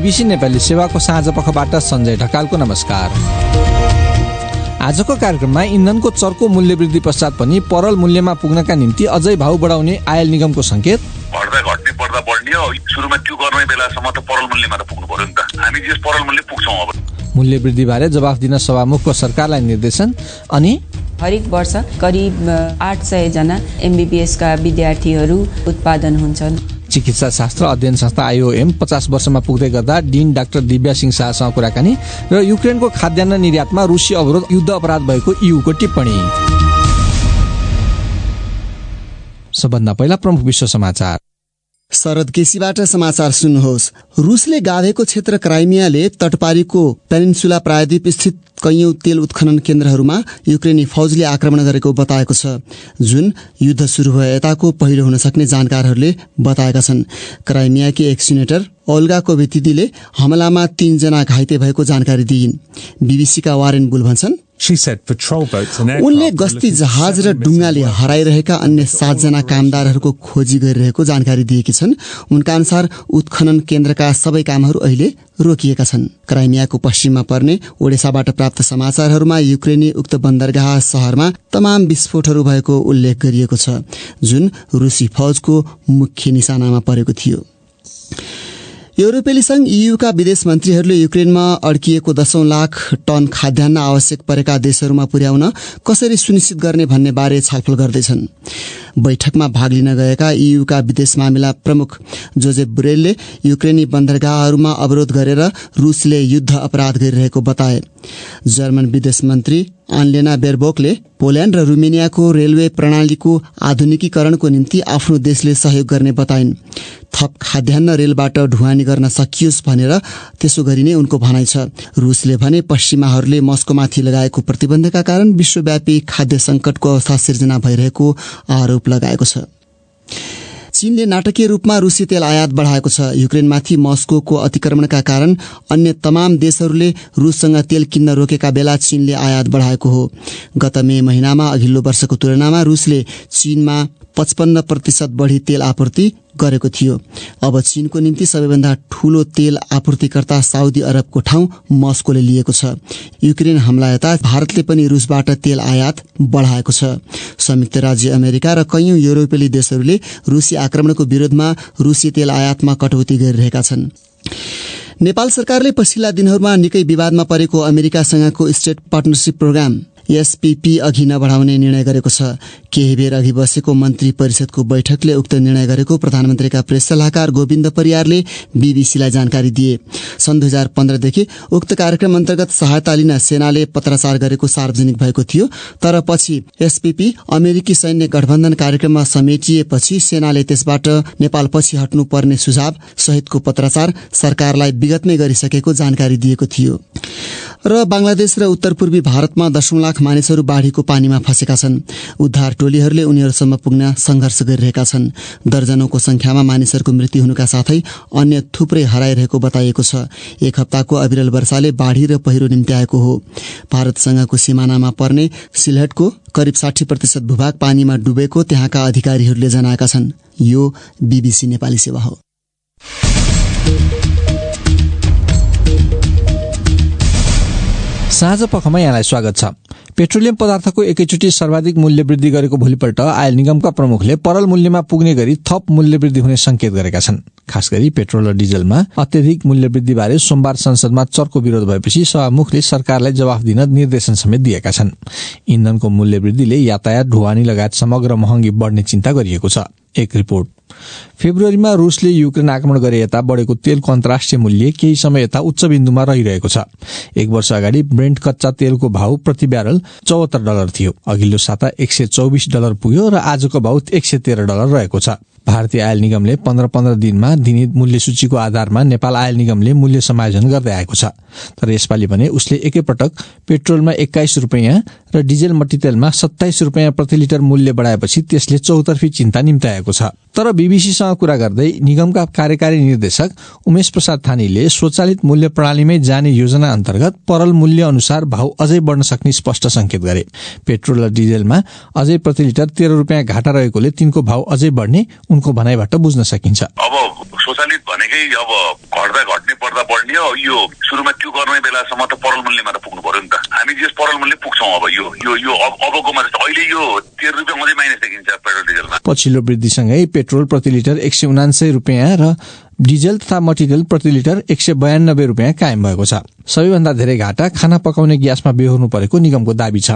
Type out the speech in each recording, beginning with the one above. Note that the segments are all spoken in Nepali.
बीबीसी नेपाली सेवाको साँझ पखबाट सञ्जय ढकालको नमस्कार। आजको कार्यक्रममा इन्धनको चर्को मूल्य वृद्धि पश्चात पनि परल मूल्यमा पुग्नका निम्ति अझै भाउ बढाउने आयल निगमको संकेत, घट्दा घट्ने बढ्दा बढ्ने हो। सुरुमा त्यो गर्ने बेलासम्म त परल मूल्यमा त पुग्नु पर्यो नि त। हामी जे परल मूल्य पुग्छौँ अब। मूल्य वृद्धि बारे जवाफ दिन सभामुखको सरकारलाई निर्देशन। अनि हरेक वर्ष करिब 800 जना MBBS का विद्यार्थीहरू उत्पादन हुन्छन्। चिकित्सा शास्त्र अध्ययन संस्था IOM 50 वर्षमा पुग्दै गर्दा डिन डाक्टर दिव्या सिंह शाहसँग कुराकानी र युक्रेनको खाद्यान्न निर्यातमा रुसी अवरोध युद्ध अपराध भएको EU को टिप्पणी। सबभन्दा पहिला प्रमुख विश्व समाचार। शरद केसीबाट समाचार सुन्नुहोस्। रुसले गाभेको क्षेत्र क्राइमियाले तटपारीको पेनिन्सुला प्रायद्वीप स्थित कैयौं तेल उत्खनन केन्द्रहरूमा युक्रेनी फौजले आक्रमण गरेको बताएको छ, जुन युद्ध शुरू भए यताको पहिलो हुन सक्ने जानकारहरूले बताएका छन्। क्राइमियाकी एक सिनेटर ओल्गा कोभितिदीले हमलामा 3 जना घाइते भएको जानकारी दिइन्। बीबीसीका वारेन बुल भन्छन्, उनले गस्ती जहाज र डुङ्गाले हराइरहेका अन्य 7 जना कामदारहरूको खोजी गरिरहेको जानकारी दिएकी छन्। उनका अनुसार उत्खनन केन्द्रका सबै कामहरू अहिले रोकिएका छन्। क्राइमियाको पश्चिममा पर्ने ओडेसाबाट प्राप्त समाचारहरूमा युक्रेनी उक्त बन्दरगाह शहरमा तमाम विस्फोटहरू भएको उल्लेख गरिएको छ, जुन रुसी फौजको मुख्य निशानामा परेको थियो। युरोपेली संघ EU का विदेश मन्त्रीहरूले युक्रेनमा अड्किएको 10 लाख टन खाद्यान्न आवश्यक परेका देशहरूमा पुर्याउन कसरी सुनिश्चित गर्ने भन्ने बारे छलफल गर्दैछन्। बैठकमा भाग लिन गएका EU का विदेश मामिला प्रमुख जोजेफ बुरेलले युक्रेनी बन्दरगाहहरूमा अवरोध गरेर रुसले युद्ध अपराध गरिरहेको बताए। जर्मन विदेश मन्त्री आनलेना बेरबोकले पोल्यान्ड र रुमेनियाको रेलवे प्रणालीको आधुनिकीकरणको निम्ति आफ्नो देशले सहयोग गर्ने बताइन्। थप खाद्यान्न रेलबाट ढुवानी गर्न सकियोस् भनेर त्यसो गरिने उनको भनाइ छ। रुसले भने पश्चिमाहरूले मस्कोमाथि लगाएको प्रतिबन्धका कारण विश्वव्यापी खाद्य संकटको अवस्था सिर्जना भइरहेको आरोप लगाएको छ। चीनले नाटकीय रूपमा रुसी तेल आयात बढाएको छ। युक्रेनमाथि मस्कोको अतिक्रमणका कारण अन्य तमाम देशहरूले रुससँग तेल किन्न रोकेका बेला चीनले आयात बढाएको हो। गत मे महिनामा अघिल्लो वर्षको तुलनामा रुसले चीनमा 55% बढी तेल आपूर्ति गरेको थियो। अब चीनको निम्ति सबैभन्दा ठूलो तेल आपूर्तिकर्ता साउदी अरबको ठाउँ मस्कोले लिएको छ। युक्रेन हमला यता भारतले पनि रुसबाट तेल आयात बढाएको छ। संयुक्त राज्य अमेरिका र कैयौं युरोपेली देशहरूले रुसी आक्रमणको विरोधमा रुसी तेल आयातमा कटौती गरिरहेका छन्। नेपाल सरकारले पछिल्ला दिनहरूमा निकै विवादमा परेको अमेरिकासँगको स्टेट पार्टनरशिप प्रोग्राम SPP अघि नबढाउने निर्णय गरेको छ। केही बेर अघि बसेको मन्त्री परिषदको बैठकले उक्त निर्णय गरेको प्रधानमन्त्रीका प्रेस सल्लाहकार गोविन्द परियारले बीबीसीलाई जानकारी दिए। सन् 2015 देखि उक्त कार्यक्रम अन्तर्गत सहायता लिन सेनाले पत्राचार गरेको सार्वजनिक भएको थियो, तर पछि SPP अमेरिकी सैन्य गठबन्धन कार्यक्रममा समेटिएपछि सेनाले त्यसबाट नेपाल पछि हट्नु पर्ने सुझाव सहितको पत्राचार सरकारलाई विगतमै गरिसकेको जानकारी दिएको थियो। र बंगलादेश र उत्तर पूर्वी भारतमा 10 लाख मानिसहरू बाढीको पानीमा फँसेका छन्। उद्धार टोलीहरूले उनीहरूसम्म पुग्न संघर्ष गरिरहेका छन्। दर्जनौंको संख्यामा मानिसहरूको मृत्यु हुनुका साथै अन्य थुप्रै हराइरहेको बताइएको छ। एक हप्ताको अविरल वर्षाले बाढी र पहिरो निम्ति आएको हो। भारतसँगको सिमानामा पर्ने सिलहटको करिब 60% भूभाग पानीमा डुबेको त्यहाँका अधिकारीहरूले जनाएका छन्। यो बीबीसी नेपाली सेवा हो। साँझ पखमा यहाँलाई स्वागत छ। पेट्रोलियम पदार्थको एकैचोटि सर्वाधिक मूल्य वृद्धि गरेको भोलिपल्ट आयल निगमका प्रमुखले परल मूल्यमा पुग्ने गरी थप मूल्य वृद्धि हुने संकेत गरेका छन्। खास गरी पेट्रोल र डिजलमा अत्यधिक मूल्य वृद्धि बारे सोमबार संसदमा चर्को विरोध भएपछि सभामुखले सरकारलाई जवाफ दिन निर्देशन समेत दिएका छन्। इन्धनको मूल्य वृद्धिले यातायात, ढुवानी लगायत समग्र महँगी बढ्ने चिन्ता गरिएको छ। एक रिपोर्ट। फेब्रुअरीमा रुसले युक्रेन आक्रमण गरे यता बढेको तेलको अन्तर्राष्ट्रिय मूल्य केही समय यता उच्च बिन्दुमा रहिरहेको छ। एक वर्ष अगाडि ब्रेन्ट कच्चा तेलको भाव प्रति ब्यारल $74 थियो। अघिल्लो साता $124 पुग्यो र आजको भाव $113 रहेको छ। भारतीय आयल निगमले 15 दिनमा दिने मूल्य सूचीको आधारमा नेपाल आयल निगमले मूल्य समायोजन गर्दै आएको छ। तर यसपालि भने उसले एकैपटक पेट्रोलमा ₹21 र डिजेल मट्टीतेलमा ₹27 प्रति लिटर मूल्य बढाएपछि त्यसले चौतर्फी चिन्ता निम्त्याएको छ। तर बीबीसीसँग कुरा गर्दै निगमका कार्यकारी निर्देशक उमेश प्रसाद थानीले स्वचालित मूल्य प्रणालीमै जाने योजना अन्तर्गत परल मूल्य अनुसार भाव अझै बढ्न सक्ने स्पष्ट संकेत गरे। पेट्रोल र डिजेलमा अझै प्रति लिटर ₹13 घाटा रहेकोले तिनको भाव अझै बढ्ने उनको भनाइबाट बुझ्न सकिन्छ। अब स्वचालित भनेकै अब घट्दा घट्ने बढ्दा बढ्ने हो। यो सुरुमा त्यो गर्ने बेलासम्म त परल मूल्यमा त पुग्नु पर्यो नि त। हामी जे परल मूल्य पुग्छौँ अब यो अबकोमा जस्तो अहिले यो 13 रुपियाँ मात्रै माइनस देखिन्छ पेट्रोल डिजलमा। पछिल्लो वृद्धिसँगै पेट्रोल प्रति लिटर 179 रुपियाँ र डिजल तथा मटिरियल प्रति लिटर 192 रुपियाँ कायम भएको छ। सबैभन्दा धेरै घाटा खाना पकाउने ग्यासमा बेहोर्नु परेको निगमको दाबी छ।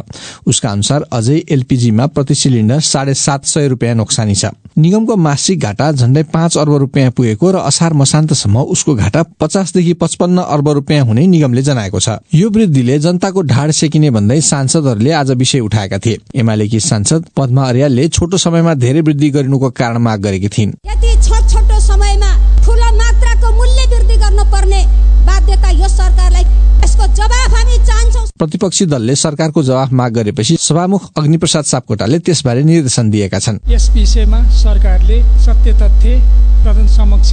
उसका अनुसार अझै एलपीजीमा प्रति सिलिन्डर 750 रुपियाँ नोक्सानी छ। निगमको मासिक घाटा झण्डै 5 अर्ब रुपियाँ पुगेको र असार मसान्तसम्म उसको घाटा 50 देखि 55 अर्ब रुपियाँ हुने निगमले जनाएको छ। यो वृद्धिले जनताको ढाड सेकिने भन्दै सांसदहरूले आज विषय उठाएका थिए। एमालेकी सांसद पद्मा अर्यालले छोटो समयमा धेरै वृद्धि गरिनुको कारण माग गरेकी थिइन्। यति छोटो समयमा ठूलो मात्राको मूल्य वृद्धि गर्नुपर्ने बाध्यता यो सरकारलाई, यसको जवाफ हामी चाहन्छौँ। प्रतिपक्षी दलले सरकारको जवाफ माग गरेपछि सभामुख अग्निप्रसाद सापकोटाले त्यसबारे निर्देशन दिएका छन्। यस विषयमा सरकारले सत्य तथ्य प्रधान समक्ष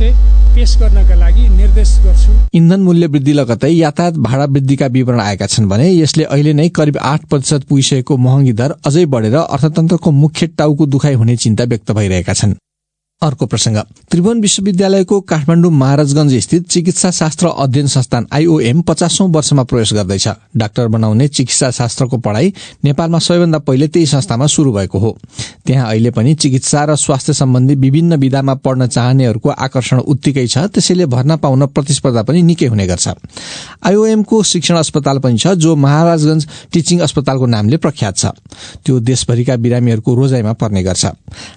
पेश गर्नका लागि निर्देश गर्छु। इन्धन मूल्य वृद्धि लगतै यातायात भाडा वृद्धिका विवरण आएका छन् भने यसले अहिले नै करिब 8% पुगिसकेको महँगी दर अझै बढेर अर्थतन्त्रको मुख्य टाउको दुखाइ हुने चिन्ता व्यक्त भइरहेका छन्। अर्को प्रसंग, त्रिभुवन विश्वविद्यालयको काठमाडौँ महाराजगंज स्थित चिकित्सा शास्त्र अध्ययन संस्थान आईओएम 50औं वर्षमा प्रवेश गर्दैछ। डाक्टर बनाउने चिकित्सा शास्त्रको पढ़ाई नेपालमा सबैभन्दा पहिले त्यही संस्थामा शुरू भएको हो। त्यहाँ अहिले पनि चिकित्सा र स्वास्थ्य सम्बन्धी विभिन्न विधामा पढ्न चाहनेहरूको आकर्षण उत्तिकै छ। त्यसैले भर्ना पाउन प्रतिस्पर्धा पनि निकै हुने गर्छ। आईओएमको शिक्षण अस्पताल पनि छ, जो महाराजगंज टिचिङ अस्पतालको नामले प्रख्यात छ। त्यो देशभरिका बिरामीहरूको रोजाइमा पर्ने गर्छ।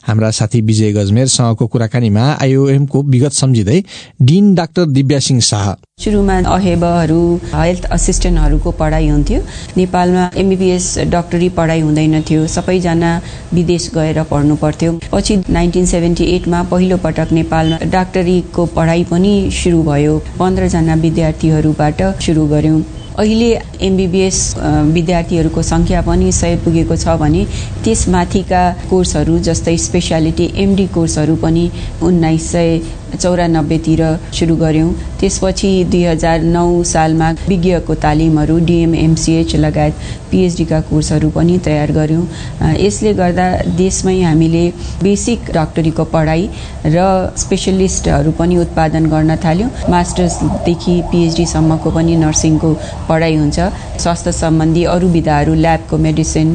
हाम्रा साथी विजय गजमेर को कुराकानीमा आईओएमको विगत सम्झिँदै डीन डाक्टर दिव्या सिंह शाह, सुरुमा अहेबहरू हेल्थ असिस्टेन्टहरूको पढाइ हुन्थ्यो। नेपालमा एमबीबीएस डक्टरी पढाइ हुँदैन थियो, सबैजना विदेश गएर पढ्नु पर्थ्यो। पछि 1978 मा पहिलो पटक नेपालमा डाक्टरीको पढाइ पनि सुरु भयो। 15 जना विद्यार्थीहरूबाट सुरु गर्यौं। अहिले एमबीबीएस विद्यार्थीहरूको संख्या पनि 100 पुगेको छ भने त्यसमाथिका कोर्सहरू जस्तै स्पेशालिटी एमडी कोर्सहरू पनि 1994 तिर सुरु गर्यौं। त्यसपछि 2009 सालमा विज्ञको तालिमहरू डीएमएमसीएच लगायत पीएचडी का कोर्सहरू पनि तयार गर्यौं। यसले गर्दा देशमै हामीले बेसिक डाक्टरीको पढाइ र स्पेशलिस्टहरू पनि उत्पादन गर्न थाल्यौं। मास्टर्स देखि पीएचडी सम्मको पनि नर्सिङको पढाइ हुन्छ। स्वास्थ्य सम्बन्धी अरू विधाहरू, ल्याबको मेडिसिन,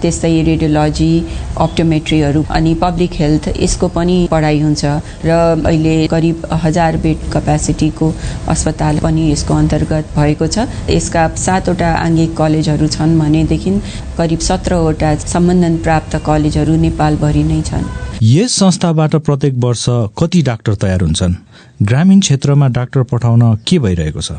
त्यस्तै रेडियोलोजी, अप्टोमेट्रीहरू अनि पब्लिक हेल्थ, यसको पनि पढाइ हुन्छ। र अहिले करिब 1000 बेड क्यापासिटीको अस्पताल पनि यसको अन्तर्गत भएको छ। यसका 7 वटा आंगिक कलेजहरू छन् भनेदेखि करिब 17 वटा सम्बन्धन प्राप्त कलेजहरू नेपालभरि नै छन्। यस संस्थाबाट प्रत्येक वर्ष कति डाक्टर तयार हुन्छन्? ग्रामीण क्षेत्रमा डाक्टर पठाउन के भइरहेको छ?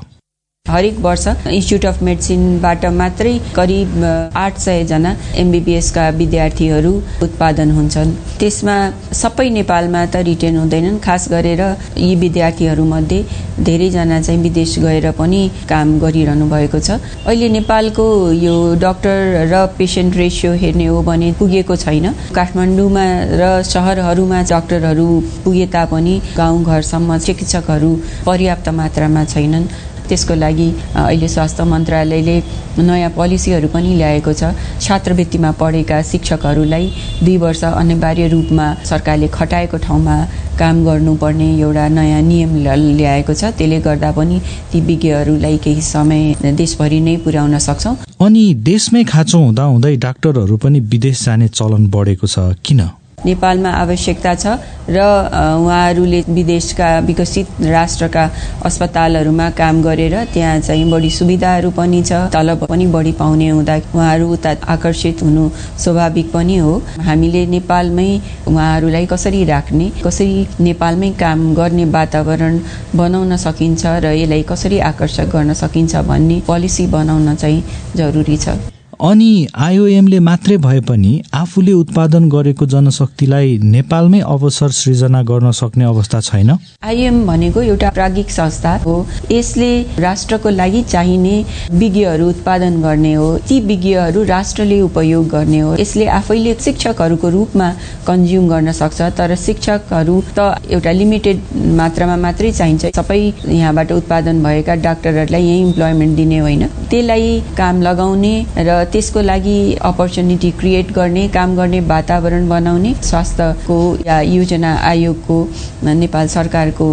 हरेक वर्ष इन्स्टिच्युट अफ मेडिसिनबाट मात्रै करिब 800 जना एमबीबीएस का विद्यार्थीहरू उत्पादन हुन्छन्। त्यसमा सबै नेपालमा त रिटेन हुँदैनन्। खास गरेर यी विद्यार्थीहरूमध्ये धेरैजना चाहिँ विदेश गएर पनि काम गरिरहनु भएको छ। अहिले नेपालको यो डाक्टर र पेशेन्ट रेशियो हेर्ने हो भने पुगेको छैन। काठमाडौँमा र शहरहरूमा डाक्टरहरू पुगे तापनि गाउँघरसम्म चिकित्सकहरू पर्याप्त मात्रामा छैनन्। त्यसको लागि अहिले स्वास्थ्य मन्त्रालयले नयाँ पोलिसीहरू पनि ल्याएको छ। छात्रवृत्तिमा पढेका शिक्षकहरूलाई 2 वर्ष अनिवार्य रूपमा सरकारले खटाएको ठाउँमा काम गर्नुपर्ने एउटा नयाँ नियम ल्याएको छ। त्यसले गर्दा पनि ती विज्ञहरूलाई केही समय देशभरि नै पुर्याउन सक्छौं। अनि देशमै खाँचो हुँदा हुँदै डाक्टरहरू पनि विदेश जाने चलन बढेको छ, किन? नेपालमा आवश्यकता छ र उहाँहरूले विदेशका विकसित राष्ट्रका अस्पतालहरूमा काम गरेर त्यहाँ चाहिँ बढी सुविधाहरू पनि छ, तलब पनि बढी पाउने हुँदा उहाँहरू उता आकर्षित हुनु स्वाभाविक पनि हो। हामीले नेपालमै उहाँहरूलाई कसरी राख्ने, कसरी नेपालमै काम गर्ने वातावरण बनाउन सकिन्छ र यसलाई कसरी आकर्षक गर्न सकिन्छ भन्ने पोलिसी बनाउन चाहिँ जरुरी छ। अनि आईओएमले मात्रै भए पनि आफूले उत्पादन गरेको जनशक्तिलाई नेपालमै अवसर सृजना गर्न सक्ने अवस्था छैन। आईएम भनेको एउटा प्राज्ञिक संस्था हो। यसले राष्ट्रको लागि चाहिने विज्ञहरू उत्पादन गर्ने हो। ती विज्ञहरू राष्ट्रले उपयोग गर्ने हो। यसले आफैले शिक्षकहरूको रूपमा कन्ज्युम गर्न सक्छ, तर शिक्षकहरू त एउटा लिमिटेड मात्रामा मात्रै चाहिन्छ। सबै यहाँबाट उत्पादन भएका डाक्टरहरूलाई यही इम्प्लोइमेन्ट दिने होइन, त्यसलाई काम लगाउने र त्यसको लागि अपर्च्युनिटी क्रिएट गर्ने, काम गर्ने वातावरण बनाउने स्वास्थ्यको या योजना आयोगको नेपाल सरकारको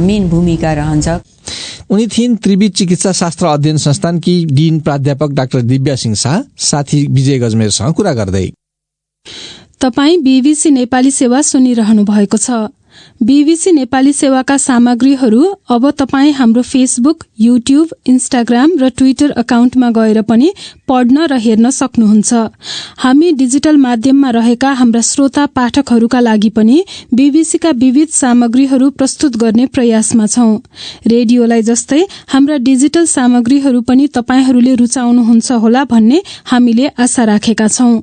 मेन भूमिका रहन्छ। उनी थिइन् त्रिवी चिकित्सा शास्त्र अध्ययन संस्थानकी डिन प्राध्यापक डाक्टर दिव्या सिंह शाह। साथी विजय गजमेरसँग कुरा गर्दै तपाई बीबीसी नेपाली सेवा सुनिरहनु भएको छ। बीबीसी नेपाली सेवाका सामग्रीहरू अब तपाई हाम्रो फेसबुक, युट्युब, इन्स्टाग्राम र ट्विटर अकाउन्टमा गएर पनि पढ्न र हेर्न सक्नुहुन्छ। हामी डिजिटल माध्यममा रहेका हाम्रा श्रोता पाठकहरूका लागि पनि बीबीसीका विविध सामग्रीहरू प्रस्तुत गर्ने प्रयासमा छौं। रेडियोलाई जस्तै हाम्रा डिजिटल सामग्रीहरू पनि तपाईहरूले रुचाउनुहुन्छ होला भन्ने हामीले आशा राखेका छौं।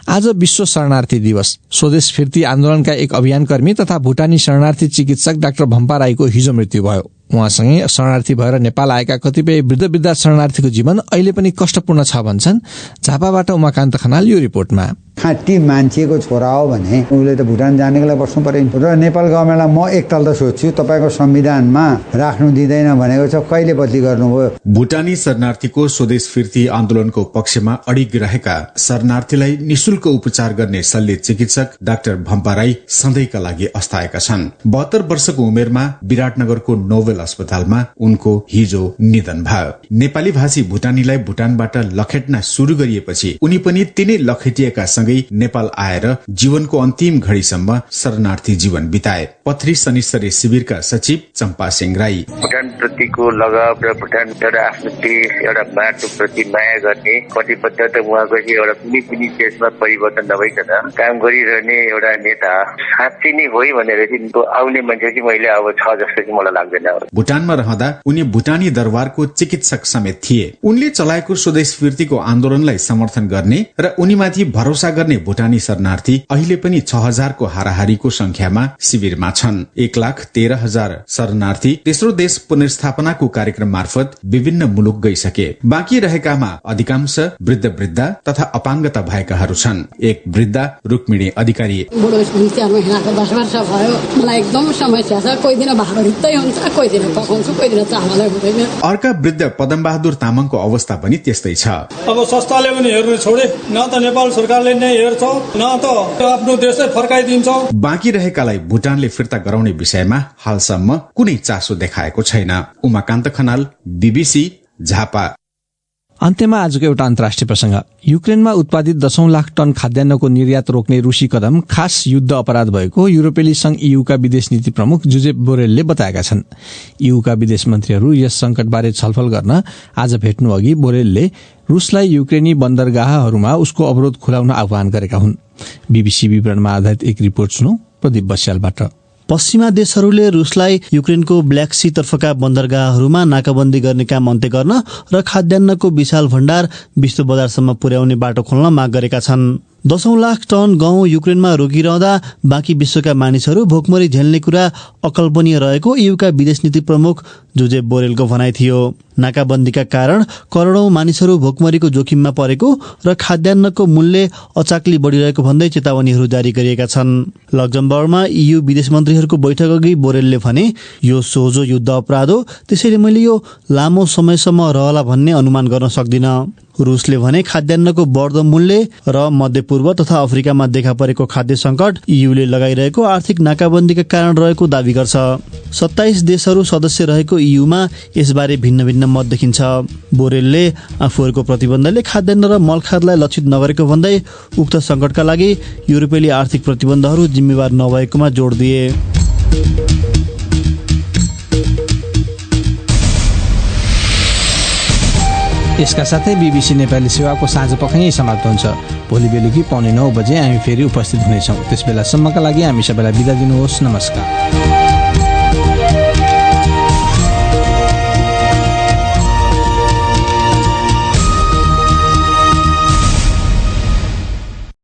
आज विश्व शरणार्थी दिवस। स्वदेश फिर्ती आन्दोलनका एक अभियानकर्मी तथा भुटानी शरणार्थी चिकित्सक डाक्टर भम्पा राईको हिजो मृत्यु भयो। उहाँसँगै शरणार्थी भएर नेपाल आएका कतिपय वृद्ध शरणार्थीको जीवन अहिले पनि कष्टपूर्ण छ भन्छन् झापाबाट उमाकान्त खनाल यो रिपोर्टमा। खाँटी मान्छेको छोरा हो भने उसले त भुटान जानेको लागि बस्नु पर्यो र नेपाल गभर्मेन्टलाई म एकताल त सोध्छु, तपाईँको संविधानमा राख्नु दिँदैन भनेको छ, कहिले बदली गर्नुभयो? भुटानी शरणार्थीको स्वदेश फिर्ती आन्दोलनको पक्षमा अडिग रहेका शरणार्थीलाई निशुल्क उपचार गर्ने शल्य चिकित्सक डाक्टर भम्पा राई सधैँका लागि अस्ताएका छन्। 72 वर्षको उमेरमा विराटनगरको नोभेल अस्पतालमा उनको हिजो निधन भयो। नेपाली भाषी भुटानीलाई भुटानबाट लखेट्न शुरू गरिएपछि उनी पनि तिनै लखेटिएका सँगै नेपाल आएर जीवनको अन्तिम घडीसम्म शरणार्थी जीवन बिताए। पथरी शनिश्चरी शिविरका सचिव चम्पा सिंह राई भुटान प्रतिको लगाव र भुटान एउटा आफ्नो देश, एउटा माटो प्रति माया गर्ने कटिबद्धता उहाँको एउटा कुनै पनि देशमा परिवर्तन नभइकन काम गरिरहने एउटा नेता साँच्चै नै हो भनेर चाहिँ आउने मान्छे चाहिँ मैले अब छ जस्तो चाहिँ मलाई लाग्दैन। भुटानमा रहँदा उनी भुटानी दरबारको चिकित्सक समेत थिए। उनले चलाएको स्वदेश फिर्तीको आन्दोलनलाई समर्थन गर्ने र उनीमाथि भरोसा गर्ने भुटानी शरणार्थी अहिले पनि 6000 को हाराहारीको संख्यामा शिविरमा छन्। 1,13,000 शरणार्थी तेस्रो देश पुनर्स्थापनाको कार्यक्रम मार्फत विभिन्न मुलुक गइसके। बाँकी रहेकामा अधिकांश वृद्ध तथा अपाङ्गता भएकाहरू छन्। एक वृद्ध रुक्मिणी अधिकारी एकदम समस्या छ, कोही दिन भाडो रित्तै हुन्छ, कोही दिन पकाउँछु, कोही दिन चामलै हुँदैन। अर्का वृद्ध पदमबहादुर तामाङको अवस्था पनि त्यस्तै छ। अब संस्थाले पनि हेर्नु छोडे, न त नेपाल सरकारले नै हेर्छ, न त आफ्नो देशै फर्काइदिन्छ। बाँकी रहेकालाई भुटानले फिर्ता गराउने विषयमा हालसम्म कुनै चासो देखाएको छैन। उमाकान्त खनाल, बीबीसी, झापा। अन्त्यमा आजको एउटा अन्तर्राष्ट्रिय प्रसंग। युक्रेनमा उत्पादित 10 लाख टन खाद्यान्नको निर्यात रोक्ने रूसी कदम खास युद्ध अपराध भएको युरोपेली संघ ईयूका विदेश नीति प्रमुख जोजेप बोरेलले बताएका छन्। ईयूका विदेश मन्त्रीहरू यस संकटबारे छलफल गर्न आज भेट्नु अघि बोरेलले रूसलाई युक्रेनी बन्दरगाहहरूमा उसको अवरोध खुलाउन आह्वान गरेका हुन्। बीबीसी विवरणमा आधारित एक रिपोर्ट सुनौ प्रदीप बस्यालबाट। पश्चिमा देशहरूले रूसलाई युक्रेनको ब्ल्याक सी तर्फका बन्दरगाहहरूमा नाकाबन्दी गर्ने काम अन्त्य गर्न र खाद्यान्नको विशाल भण्डार विश्व बजारसम्म पुर्याउने बाटो खोल्न माग गरेका छन्। 10 लाख टन गहुँ युक्रेनमा रोकिरहँदा बाँकी विश्वका मानिसहरू भोकमरी झेल्ने कुरा अकल्पनीय रहेको ईयूका विदेश नीति प्रमुख जोजेप बोरेलको भनाइ थियो। नाकाबन्दीका कारण करोडौं मानिसहरू भोकमरीको जोखिममा परेको र खाद्यान्नको मूल्य अचाक्ली बढ़िरहेको भन्दै चेतावनीहरू जारी गरिएका छन्। लक्जमबर्गमा ईयू विदेश मन्त्रीहरूको बैठक अघि बोरेलले भने यो सोझो युद्ध अपराध हो, त्यसैले मैले यो लामो समयसम्म रहला भन्ने अनुमान गर्न सक्दिन। रूसले भने खाद्यान्नको बढ्दो मूल्य र मध्यपूर्व तथा अफ्रिकामा देखा परेको खाद्य संकट ईयूले लगाइरहेको आर्थिक नाकाबन्दीका कारण रहेको दावी गर्छ। 27 देशहरू सदस्य रहेको ईयूमा यसबारे भिन्न भिन्न मत देखिन्छ। बोरेलले आफूहरूको प्रतिबन्धले खाद्यान्न र मलखादलाई लक्षित नगरेको भन्दै उक्त संकटका लागि युरोपेली आर्थिक प्रतिबन्धहरू जिम्मेवार नभएकोमा जोड दिए। यसका साथै बीबीसी नेपाली सेवाको साँझ पख यही समाप्त हुन्छ। भोलि बेलुकी 8:45 बजे हामी फेरि उपस्थित हुनेछौँ। त्यसबेलासम्मका लागि हामी सबैलाई बिदा दिनुहोस्। नमस्कार।